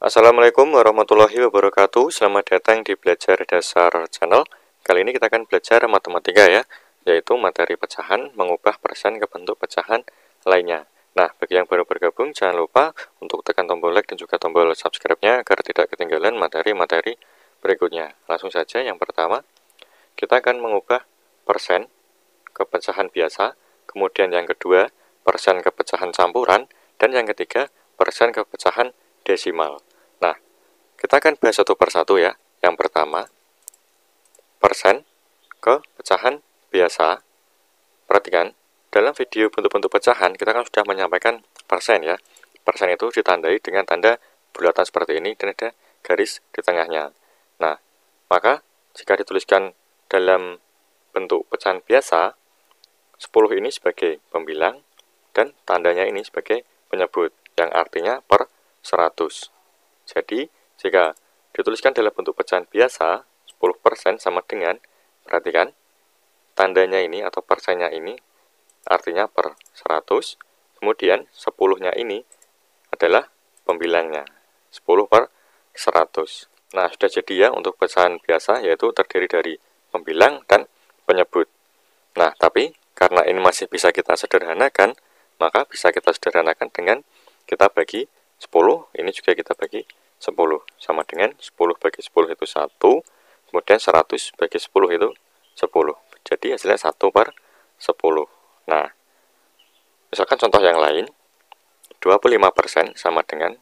Assalamualaikum warahmatullahi wabarakatuh. Selamat datang di Belajar Dasar Channel. Kali ini kita akan belajar matematika ya, yaitu materi pecahan, mengubah persen ke bentuk pecahan lainnya. Nah, bagi yang baru bergabung, jangan lupa untuk tekan tombol like dan juga tombol subscribe-nya agar tidak ketinggalan materi-materi berikutnya. Langsung saja, yang pertama, kita akan mengubah persen ke pecahan biasa, kemudian yang kedua, persen ke pecahan campuran, dan yang ketiga, persen ke pecahan desimal. Nah, kita akan bahas satu persatu ya. Yang pertama, persen ke pecahan biasa. Perhatikan, dalam video bentuk-bentuk pecahan, kita kan sudah menyampaikan persen ya. Persen itu ditandai dengan tanda bulatan seperti ini dan ada garis di tengahnya. Nah, maka jika dituliskan dalam bentuk pecahan biasa, 10 ini sebagai pembilang dan tandanya ini sebagai penyebut, yang artinya per 100. Jadi, jika dituliskan dalam bentuk pecahan biasa, 10% sama dengan, perhatikan, tandanya ini atau persennya ini artinya per 100, kemudian 10-nya ini adalah pembilangnya, 10 per 100. Nah, sudah jadi ya untuk pecahan biasa, yaitu terdiri dari pembilang dan penyebut. Nah, tapi karena ini masih bisa kita sederhanakan, maka bisa kita sederhanakan dengan kita bagi 10, ini juga kita bagi 10, sama dengan 10 bagi 10 itu 1, kemudian 100 bagi 10 itu 10. Jadi hasilnya 1 per 10. Nah, misalkan contoh yang lain, 25% sama dengan,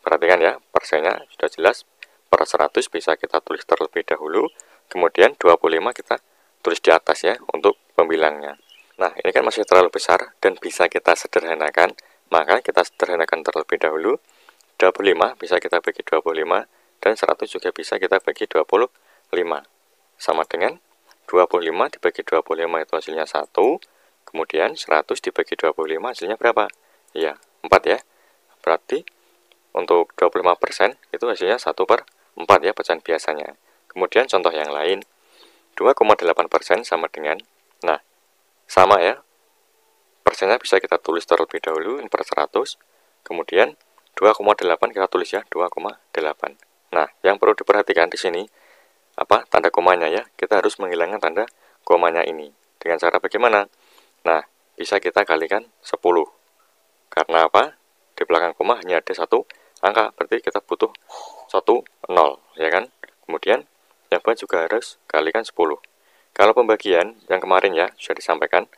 perhatikan ya, persennya sudah jelas, per 100 bisa kita tulis terlebih dahulu, kemudian 25 kita tulis di atas ya, untuk pembilangnya. Nah, ini kan masih terlalu besar dan bisa kita sederhanakan, maka kita sederhanakan terlebih dahulu. 25 bisa kita bagi 25, dan 100 juga bisa kita bagi 25. Sama dengan 25 dibagi 25 itu hasilnya 1, kemudian 100 dibagi 25 hasilnya berapa? Iya, 4 ya. Berarti untuk 25% itu hasilnya 1 per 4 ya, pecahan biasanya. Kemudian contoh yang lain, 2,8% sama dengan, nah, sama ya, persennya bisa kita tulis terlebih dahulu per 100, kemudian 2,8 kita tulis ya, 2,8. Nah, yang perlu diperhatikan di sini apa? Tanda komanya ya. Kita harus menghilangkan tanda komanya ini. Dengan cara bagaimana? Nah, bisa kita kalikan 10. Karena apa? Di belakang koma hanya ada satu angka, berarti kita butuh 1, 0, ya kan? Kemudian yang bawah juga harus kalikan 10. Kalau pembagian yang kemarin ya sudah disampaikan,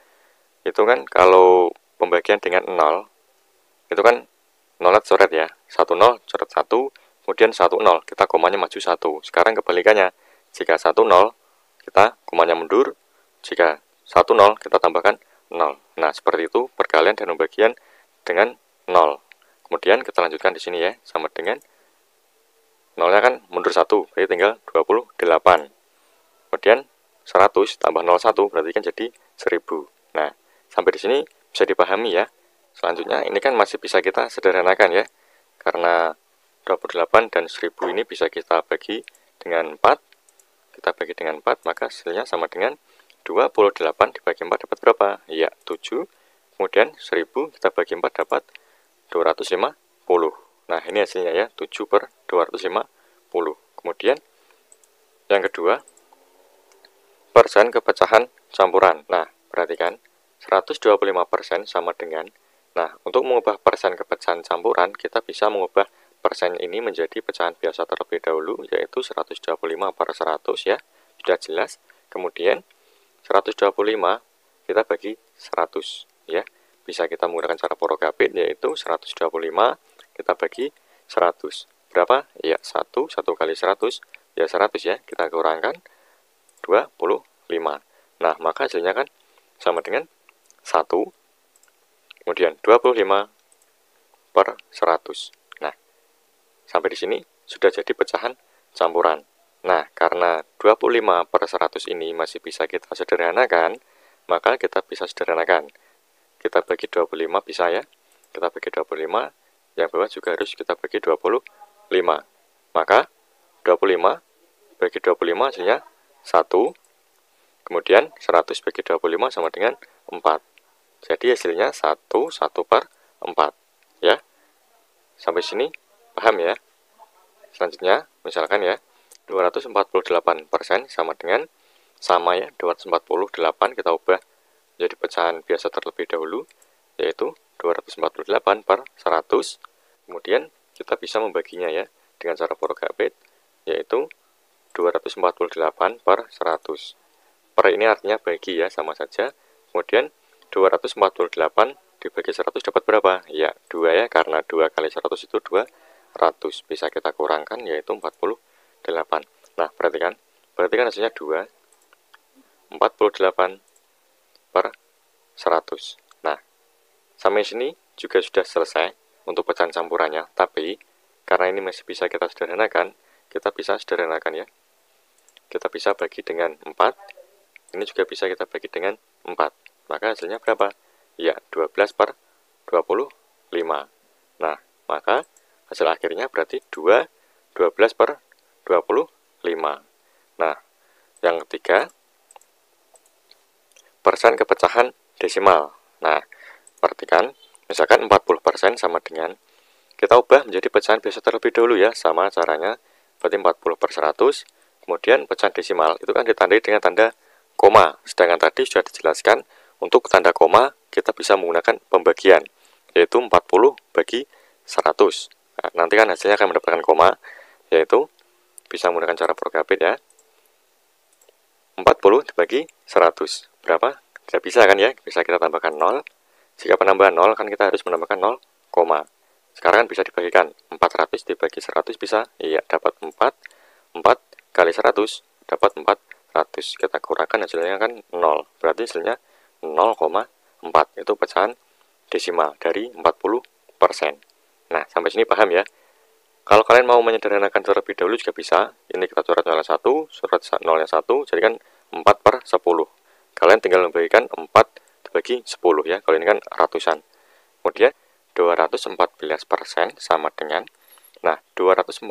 itu kan kalau pembagian dengan 0, itu kan 0 coret ya, 1 0 coret 1, kemudian 1 0, kita komanya maju 1. Sekarang kebalikannya, jika 1 0 kita komanya mundur, jika 1 0 kita tambahkan 0. Nah, seperti itu perkalian dan pembagian dengan 0. Kemudian kita lanjutkan di sini ya, sama dengan 0-nya kan mundur 1, berarti tinggal 28. Kemudian 100 tambah 01 berarti kan jadi 1000. Nah, sampai di sini bisa dipahami ya. Selanjutnya ini kan masih bisa kita sederhanakan ya, karena 28 dan 1000 ini bisa kita bagi dengan 4. Kita bagi dengan 4, maka hasilnya sama dengan 28 dibagi 4 dapat berapa? Ya, 7. Kemudian 1000 kita bagi 4 dapat 250. Nah, ini hasilnya ya, 7 per 250. Kemudian yang kedua, persen ke pecahan campuran. Nah, perhatikan, 125% sama dengan, nah, untuk mengubah persen ke pecahan campuran, kita bisa mengubah persen ini menjadi pecahan biasa terlebih dahulu, yaitu 125 per 100 ya, sudah jelas. Kemudian 125 kita bagi 100 ya, bisa kita menggunakan cara porogapit, yaitu 125 kita bagi 100. Berapa? Ya, 1 kali 100 ya 100 ya, kita kurangkan 25. Nah, maka hasilnya kan sama dengan 1, kemudian 25 per 100. Nah, sampai di sini sudah jadi pecahan campuran. Nah, karena 25 per 100 ini masih bisa kita sederhanakan, maka kita bisa sederhanakan. Kita bagi 25 bisa ya. Kita bagi 25, yang bawah juga harus kita bagi 25. Maka 25 bagi 25 hasilnya 1. Kemudian 100 bagi 25 sama dengan 4. Jadi hasilnya 1 per 4 ya. Sampai sini paham ya? Selanjutnya, misalkan ya, 248% sama dengan, ya, 248 kita ubah jadi pecahan biasa terlebih dahulu, yaitu 248 per 100. Kemudian kita bisa membaginya ya dengan cara Forgapit, yaitu 248 per 100. Per ini artinya bagi ya, sama saja. Kemudian 248 dibagi 100 dapat berapa? Ya, 2 ya, karena 2 kali 100 itu 200. Bisa kita kurangkan, yaitu 48. Nah, perhatikan hasilnya 2, 48 per 100. Nah, sampai sini juga sudah selesai untuk pecahan campurannya. Tapi, karena ini masih bisa kita sederhanakan, kita bisa sederhanakan ya. Kita bisa bagi dengan 4. Ini juga bisa kita bagi dengan 4. Maka hasilnya berapa? Ya, 12 per 25. Nah, maka hasil akhirnya berarti 12 per 25. Nah, yang ketiga, persen kepecahan desimal. Nah, perhatikan, misalkan 40% sama dengan, kita ubah menjadi pecahan biasa terlebih dahulu ya, sama caranya, berarti 40 per 100, kemudian pecahan desimal, itu kan ditandai dengan tanda koma, sedangkan tadi sudah dijelaskan, untuk tanda koma, kita bisa menggunakan pembagian, yaitu 40 bagi 100. Nah, nanti kan hasilnya akan mendapatkan koma, yaitu bisa menggunakan cara Forgapit ya. 40 dibagi 100. Berapa? Tidak bisa kan ya? Bisa kita tambahkan 0. Jika penambahan 0 kan kita harus menambahkan 0, sekarang kan bisa dibagikan. 400 dibagi 100 bisa? Iya, dapat 4. 4 kali 100 dapat 400. Kita kurangkan hasilnya kan 0. Berarti hasilnya 0,4. Itu pecahan desimal dari 40%. Nah, sampai sini paham ya? Kalau kalian mau menyederhanakan terlebih dahulu juga bisa. Ini kita coret 0 1, surat 0 1, jadi kan 4 per 10. Kalian tinggal membagikan 4 dibagi 10 ya, kalau ini kan ratusan. Kemudian 214% sama dengan, nah 214%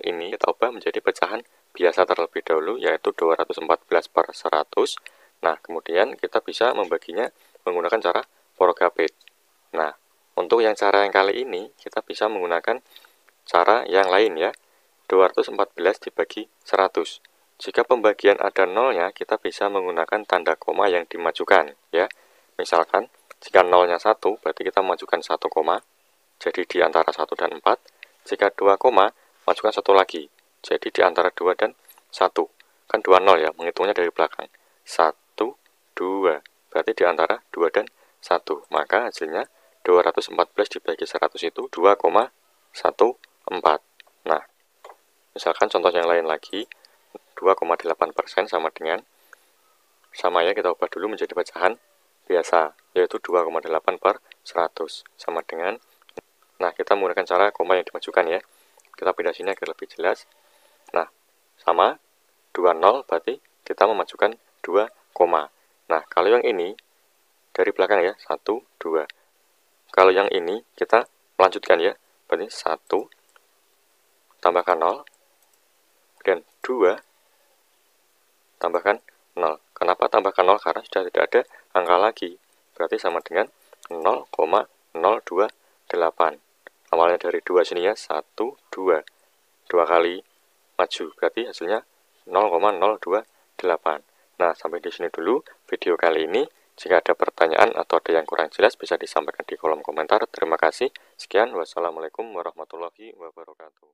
ini kita ubah menjadi pecahan biasa terlebih dahulu, yaitu 214 per 100. Nah, kemudian kita bisa membaginya menggunakan cara Forgapit. Nah, untuk yang cara yang kali ini, kita bisa menggunakan cara yang lain ya, 214 dibagi 100. Jika pembagian ada nolnya, kita bisa menggunakan tanda koma yang dimajukan ya. Misalkan, jika nolnya 1, berarti kita majukan 1 koma, jadi di antara 1 dan 4. Jika 2 koma, majukan 1 lagi, jadi di antara 2 dan 1. Kan 2 nol ya, menghitungnya dari belakang. 1, 2, berarti di antara 2 dan 1. Maka hasilnya 214 dibagi 100 itu 2,14. Nah, misalkan contoh yang lain lagi, 2,8% sama dengan, sama ya, kita ubah dulu menjadi pecahan biasa, yaitu 2,8 per 100 sama dengan, nah kita menggunakan cara koma yang dimajukan ya, kita pindah sini agar lebih jelas. Nah, sama 20 berarti kita memajukan 2 koma. Nah, kalau yang ini dari belakang ya, 1, 2. Kalau yang ini kita melanjutkan ya, berarti 1 tambahkan 0 dan 2 tambahkan 0. Kenapa tambahkan 0? Karena sudah tidak ada angka lagi. Berarti sama dengan 0,028. Awalnya dari 2 sini ya, 1, 2. 2 kali maju, berarti hasilnya 0,028. Nah, sampai di sini dulu video kali ini. Jika ada pertanyaan atau ada yang kurang jelas, bisa disampaikan di kolom komentar. Terima kasih. Sekian, wassalamualaikum warahmatullahi wabarakatuh.